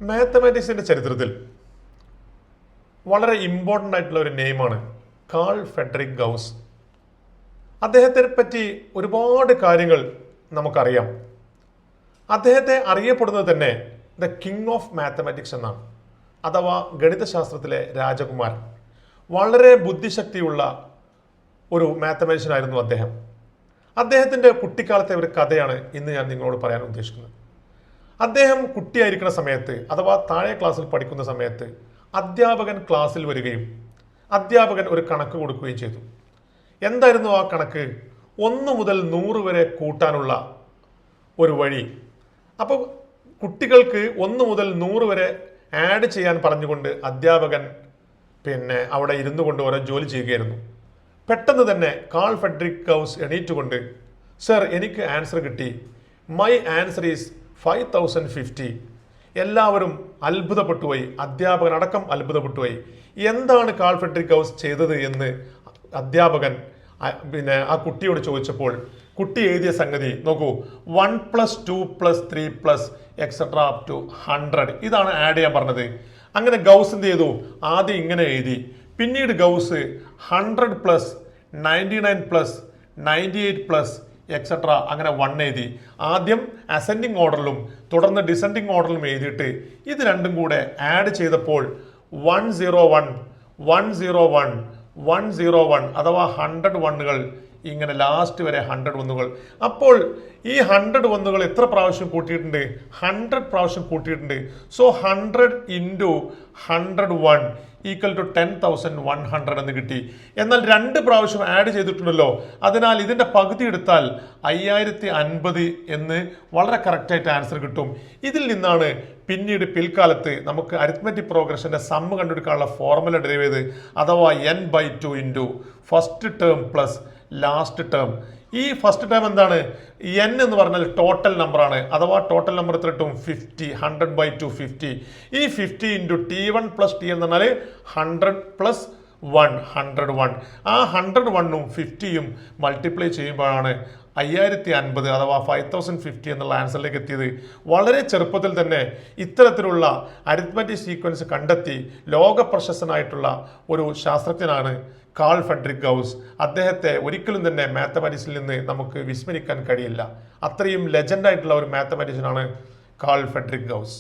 മാത്തമാറ്റിക്സിന്റെ ചരിത്രത്തിൽ വളരെ ഇമ്പോർട്ടൻ്റ് ആയിട്ടുള്ള ഒരു നെയിമാണ് കാൾ ഫെഡറിക് ഗൗസ്. അദ്ദേഹത്തെ പറ്റി ഒരുപാട് കാര്യങ്ങൾ നമുക്കറിയാം. അദ്ദേഹത്തെ അറിയപ്പെടുന്നത് തന്നെ ദ കിങ് ഓഫ് മാത്തമാറ്റിക്സ് എന്നാണ്, അഥവാ ഗണിതശാസ്ത്രത്തിലെ രാജകുമാരൻ. വളരെ ബുദ്ധിശക്തിയുള്ള ഒരു മാത്തമാറ്റീഷ്യൻ ആയിരുന്നു അദ്ദേഹം. അദ്ദേഹത്തിൻ്റെ കുട്ടിക്കാലത്തെ ഒരു കഥയാണ് ഇന്ന് ഞാൻ നിങ്ങളോട് പറയാൻ ഉദ്ദേശിക്കുന്നത്. അദ്ദേഹം കുട്ടിയായിരിക്കുന്ന സമയത്ത്, അഥവാ താഴെ ക്ലാസ്സിൽ പഠിക്കുന്ന സമയത്ത്, അധ്യാപകൻ ക്ലാസ്സിൽ വരികയും അധ്യാപകൻ ഒരു കണക്ക് കൊടുക്കുകയും ചെയ്തു. എന്തായിരുന്നു ആ കണക്ക്? 1 മുതൽ 100 വരെ കൂട്ടാനുള്ള ഒരു വഴി. അപ്പോൾ കുട്ടികൾക്ക് 1 മുതൽ 100 വരെ ആഡ് ചെയ്യാൻ പറഞ്ഞുകൊണ്ട് അധ്യാപകൻ അവിടെ ഇരുന്നു കൊണ്ട് ഓരോ ജോലി ചെയ്യുകയായിരുന്നു. പെട്ടെന്ന് തന്നെ കാൾ ഫെഡറിക് ഗൗസ് എണീറ്റുകൊണ്ട്, സർ, എനിക്ക് ആൻസർ കിട്ടി, മൈ ആൻസർ ഈസ് 5050. എല്ലാവരും അത്ഭുതപ്പെട്ടുപോയി, അധ്യാപകൻ അടക്കം അത്ഭുതപ്പെട്ടുപോയി. എന്താണ് കാൾ ഫെഡറിക് ഗൗസ് ചെയ്തത് എന്ന് അധ്യാപകൻ ആ കുട്ടിയോട് ചോദിച്ചപ്പോൾ കുട്ടി എഴുതിയ സംഗതി നോക്കൂ, 1 + 2 + 3 + എക്സെട്രാ അപ് ടു 100. ഇതാണ് ആഡ് ചെയ്യാൻ പറഞ്ഞത്. അങ്ങനെ ഗൗസ് എന്ത് ചെയ്തു? ആദ്യം ഇങ്ങനെ എഴുതി. പിന്നീട് ഗൗസ് 100 + 99 + 98 + എക്സെട്രാ അങ്ങനെ 1 എഴുതി. ആദ്യം അസെൻഡിങ് ഓർഡറിലും തുടർന്ന് ഡിസെൻഡിങ് ഓർഡറിലും എഴുതിയിട്ട് ഇത് രണ്ടും കൂടെ ആഡ് ചെയ്തപ്പോൾ 101 101 101 അഥവാ 100 വണ്ണുകൾ, ഇങ്ങനെ ലാസ്റ്റ് വരെ 100 വന്നുകൾ. അപ്പോൾ ഈ 100 വന്നുകൾ എത്ര പ്രാവശ്യം കൂട്ടിയിട്ടുണ്ട്? 100 പ്രാവശ്യം കൂട്ടിയിട്ടുണ്ട്. സോ 100 × 101 = 10,100 എന്ന് കിട്ടി. എന്നാൽ 2 പ്രാവശ്യം ആഡ് ചെയ്തിട്ടുണ്ടല്ലോ, അതിനാൽ ഇതിന്റെ പകുതി എടുത്താൽ 5050 എന്ന് വളരെ കറക്റ്റായിട്ട് ആൻസർ കിട്ടും. ഇതിൽ നിന്നാണ് പിന്നീട് പിൽക്കാലത്ത് നമുക്ക് അരിത്മെറ്റിക് പ്രോഗ്രഷന്റെ സമ്മ് കണ്ടുപിടിക്കാനുള്ള ഫോർമുല ഡെറൈവ് ചെയ്ത്, അഥവാ n/2 × first term plus last term. ഈ ഫസ്റ്റ് ടേം എന്താണ്? n എന്ന് പറഞ്ഞാൽ ടോട്ടൽ നമ്പറാണ്, അഥവാ ടോട്ടൽ നമ്പർ എത്ര കിട്ടും? 50. 100/2 50. ഈ 50 × t1 + t എന്ന് പറഞ്ഞാൽ 100 + 1 101. ആ 101ഉം 50യും മൾട്ടിപ്ലൈ ചെയ്യുമ്പോഴാണ് 5050 അഥവാ 5050 എന്നുള്ള ആൻസറിലേക്ക് എത്തിയത്. വളരെ ചെറുപ്പത്തിൽ തന്നെ ഇത്തരത്തിലുള്ള അരിത്മെറ്റിക് സീക്വൻസ് കണ്ടെത്തി ലോക പ്രശസ്തനായിട്ടുള്ള ഒരു ശാസ്ത്രജ്ഞനാണ് കാൾ ഫെഡറിക് ഗൗസ്. അദ്ദേഹത്തെ ഒരിക്കലും തന്നെ മാത്തമാറ്റിക്സിൽ നിന്ന് നമുക്ക് വിസ്മരിക്കാൻ കഴിയില്ല. അത്രയും ലെജൻഡായിട്ടുള്ള ഒരു മാത്തമാറ്റീഷ്യനാണ് കാൾ ഫെഡറിക് ഗൗസ്.